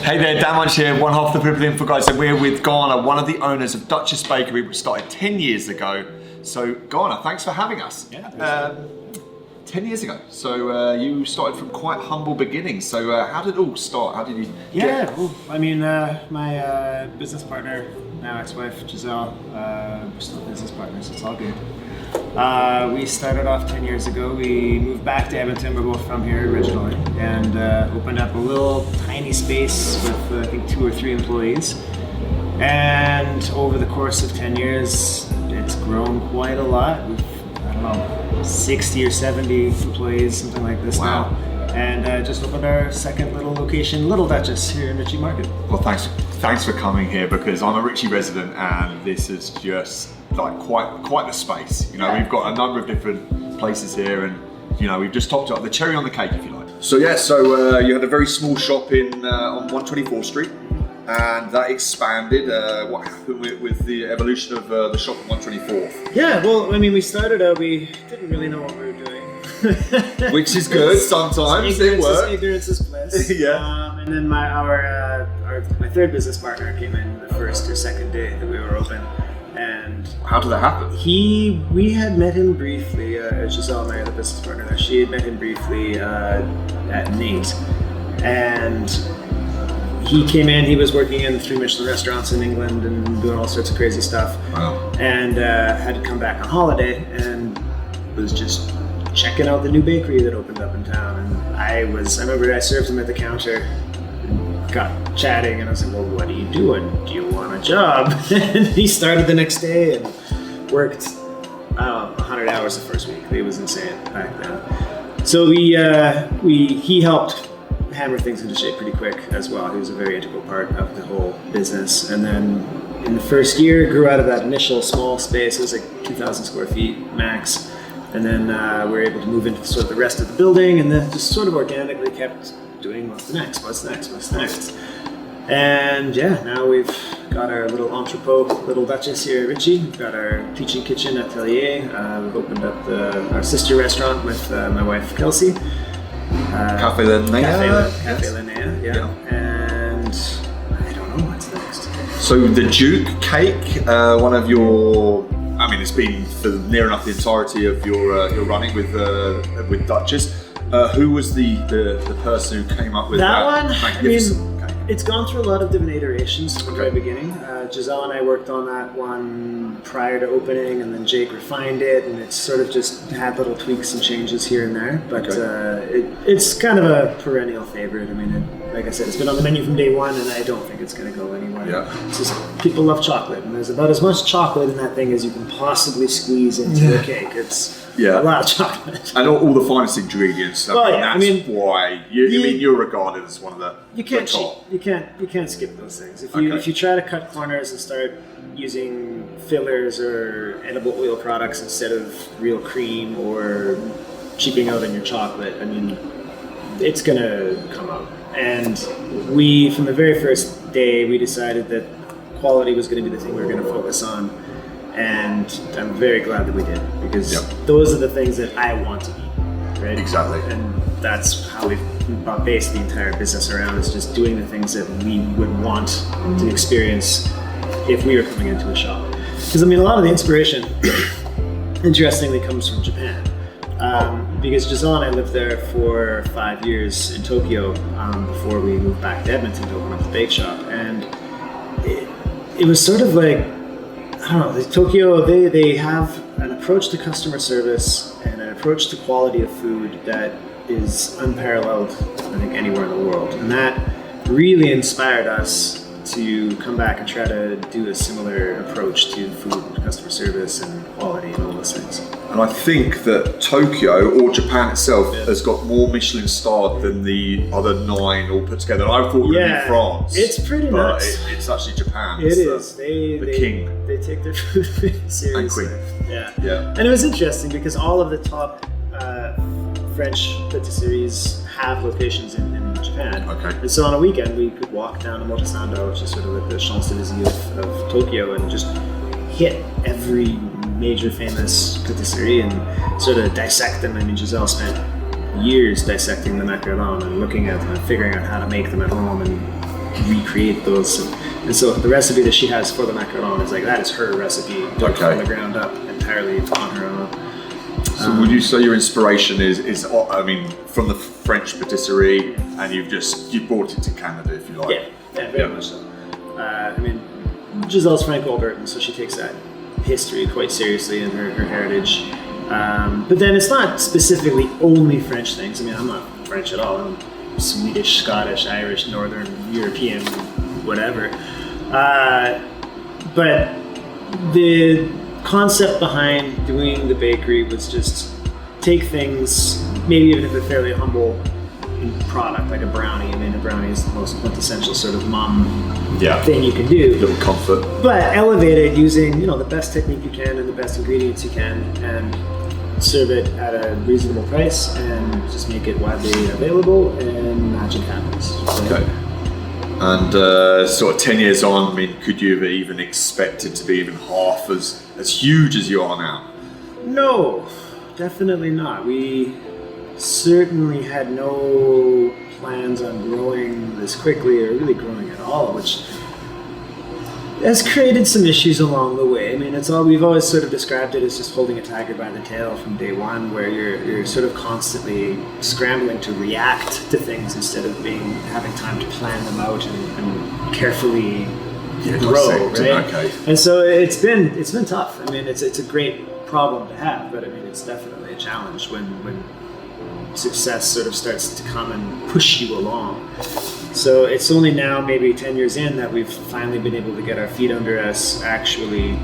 Hey there, Dan Munch here, one half of the Flipping Infill Guys, and we're with Garner, one of the owners of Duchess Bakery, which started 10 years ago. So Garner, thanks for having us. Yeah. 10 years ago. So you started from quite humble beginnings. So how did it all start? How did you get... Well, I mean, my business partner, now ex-wife, Giselle, we're still business partners, it's all good. We started off 10 years ago. We moved back to Edmonton, we're both from here originally, and opened up a little tiny space with I think 2 or 3 employees. And over the course of 10 years, it's grown quite a lot. We've, I don't know, 60 or 70 employees, something like this now. And just opened our second little location, Little Duchess, here in Ritchie Market. Well, thanks for coming here, because I'm a Ritchie resident and this is just like quite the space. You know, we've got a number of different places here, and you know, we've just topped up the cherry on the cake, if you like. So you had a very small shop in on 124th Street, and that expanded. What happened with the evolution of the shop on 124th? Yeah, well, I mean, we started out, we didn't really know what we were doing. Which is good, sometimes it works. Ignorance is bliss. Yeah. And then my third business partner came in the first or second day that we were open. And how did that happen? We had met him briefly, Giselle, my other business partner, she had met him briefly at Nate. And he came in, he was working in 3 Michelin restaurants in England and doing all sorts of crazy stuff. Wow. And had to come back on holiday and was just checking out the new bakery that opened up in town. And I remember I served him at the counter, got chatting, and I was like, well, what are you doing? Do you want a job? And he started the next day and worked 100 hours the first week. It was insane back then. So he helped hammer things into shape pretty quick as well. He was a very integral part of the whole business. And then in the first year, grew out of that initial small space. It was like 2,000 square feet max. And then we were able to move into sort of the rest of the building, and then just sort of organically kept doing what's next. And yeah, now we've got our little entrepot, Little Duchess here at Ritchie. We've got our teaching kitchen atelier. We've opened up our sister restaurant with my wife, Kelsey. Cafe Linnea. Cafe Linnea, yeah. And I don't know what's next. So the Duke cake, one of your, I mean, it's been for near enough the entirety of your running with Duchess. Who was the person who came up with that one? magnificent cake? It's gone through a lot of different iterations from the very beginning. Giselle and I worked on that one prior to opening, and then Jake refined it, and it's sort of just had little tweaks and changes here and there. But it's kind of a perennial favorite. I mean, like I said, it's been on the menu from day one, and I don't think it's going to go anywhere. Yeah. It's just people love chocolate, and there's about as much chocolate in that thing as you can possibly squeeze into a cake. It's a lot of chocolate. And all the finest ingredients. That's why you're regarded as one of the top. You can't skip those things. If you try to cut corners and start using fillers or edible oil products instead of real cream, or cheaping out on your chocolate, I mean, it's gonna come out. And we, from the very first day, we decided that quality was going to be the thing we were going to focus on. And I'm very glad that we did, because those are the things that I want to eat, right? Exactly. And that's how we've based the entire business around, is just doing the things that we would want to experience if we were coming into a shop. Because I mean, a lot of the inspiration, interestingly, comes from Japan. Because Giselle and I lived there for 5 years in Tokyo before we moved back to Edmonton to open up the bake shop. And it was sort of like, I don't know, Tokyo, they have an approach to customer service and an approach to quality of food that is unparalleled, I think, anywhere in the world. And that really inspired us to come back and try to do a similar approach to food, customer service, and quality, and all those things. And I think that Tokyo, or Japan itself, has got more Michelin starred than the other 9 all put together. I thought it would be France. It's pretty nuts. It's actually Japan. It is. The king. They take their food very seriously. And queen. Yeah. And it was interesting because all of the top French patisseries have locations in Japan. Okay. And so on a weekend, we could walk down to Omotesando, which is sort of like the Champs-Élysées of Tokyo, and just hit every major famous patisserie and sort of dissect them. I mean, Giselle spent years dissecting the macarons and looking at them and figuring out how to make them at home, and recreate those. And so the recipe that she has for the macaron is like, that is her recipe, from the ground up, entirely on her own. So would you say your inspiration is I mean, from the French patisserie, and you brought it to Canada, if you like? Yeah, very much so. I mean, Giselle's Franco-Albertan, so she takes that history quite seriously and her heritage. But then it's not specifically only French things. I mean, I'm not French at all. I'm Swedish, Scottish, Irish, Northern European, whatever. But the concept behind doing the bakery was just take things, maybe even if they're fairly humble in product, like a brownie. I mean, a brownie is the most quintessential sort of mom thing you can do. Little comfort. But elevate it using, the best technique you can and the best ingredients you can, and serve it at a reasonable price and just make it widely available, and magic happens. Right? Okay. And sort of 10 years on, I mean, could you have even expected to be even half as huge as you are now? No, definitely not. We certainly had no plans on growing this quickly or really growing at all, which has created some issues along the way. I mean, we've always sort of described it as just holding a tiger by the tail from day one, where you're sort of constantly scrambling to react to things instead of having time to plan them out and carefully grow, right? Okay. And so it's been tough. I mean, it's a great problem to have, but I mean, it's definitely a challenge when success sort of starts to come and push you along. So it's only now, maybe 10 years in, that we've finally been able to get our feet under us, actually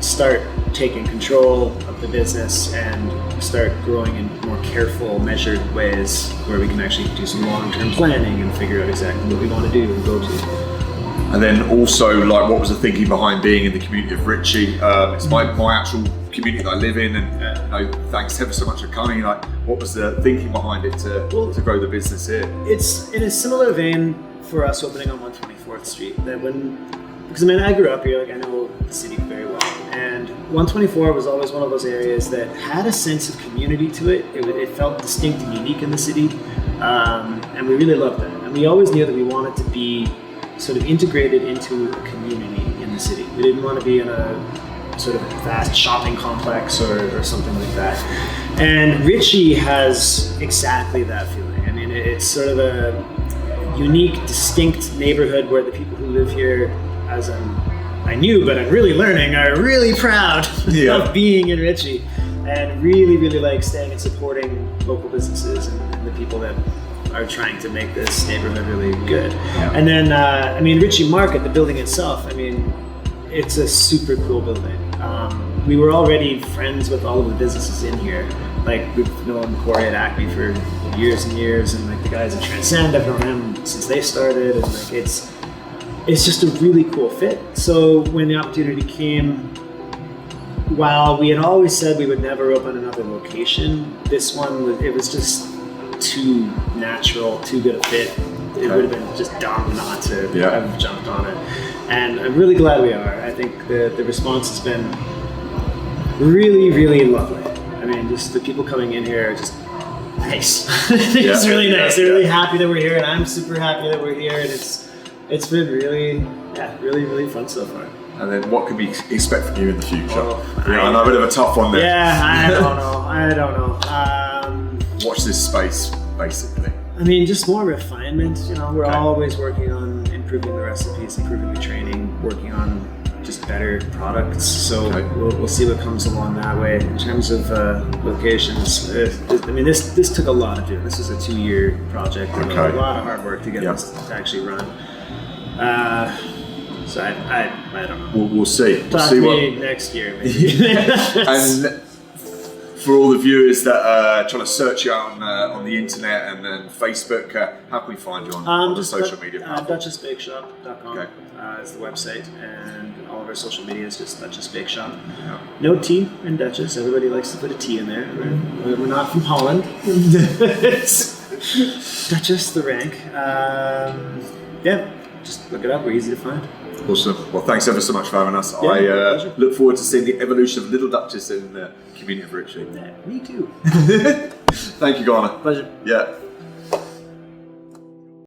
start taking control of the business and start growing in more careful, measured ways where we can actually do some long-term planning and figure out exactly what we want to do and go to. And then also, like, what was the thinking behind being in the community of Ritchie? It's my actual community that I live in, and thanks ever so much for coming. Like, what was the thinking behind it to grow the business here? It's in a similar vein for us opening on 124th Street. Because I mean, I grew up here, like I know the city very well, and 124 was always one of those areas that had a sense of community to it. It felt distinct and unique in the city, and we really loved that. And we always knew that we wanted to be sort of integrated into a community in the city. We didn't want to be in a sort of vast shopping complex or something like that. And Ritchie has exactly that feeling. I mean, it's sort of a unique, distinct neighborhood where the people who live here, as I knew, but I'm really learning, are really proud of being in Ritchie, and really, really like staying and supporting local businesses and the people that are trying to make this neighborhood really good. Yeah. And then, I mean, Ritchie Market, the building itself, I mean, it's a super cool building. We were already friends with all of the businesses in here. Like, we've known Corey at Acme for years and years, and like the guys at Transcend, I've known them since they started, and like it's just a really cool fit. So when the opportunity came, while we had always said we would never open another location, this one, it was just too natural, too good a fit. It would have been just dumb not to have jumped on it. And I'm really glad we are. I think the response has been really, really lovely. I mean, just the people coming in here are just nice. It's really nice. They're really happy that we're here, and I'm super happy that we're here. And it's been really, really, really fun so far. And then what can we expect from you in the future? I know a bit of a tough one there. Yeah, I don't know. Watch this space, basically. I mean, just more refinement. We're always working on improving the recipes, improving the training, working on just better products. So we'll see what comes along that way. In terms of locations, I mean, this took a lot to do. This was a 2-year project. A lot of hard work to get this to actually run. So I don't know. We'll see. Talk to me next year, maybe. And for all the viewers that are trying to search you out on the internet and then Facebook, how can we find you on the social media platforms? DuchessBakeShop.com is the website, and all of our social media is just Duchess Bake Shop. Yeah. No T in Duchess. Everybody likes to put a T in there. We're not from Holland. It's Duchess, the rank. Just look it up. We're easy to find. Awesome. Well, thanks ever so much for having us. Yeah, I look forward to seeing the evolution of Little Duchess in the community of Ritchie. Yeah, me too. Thank you, Garner. Pleasure. Yeah.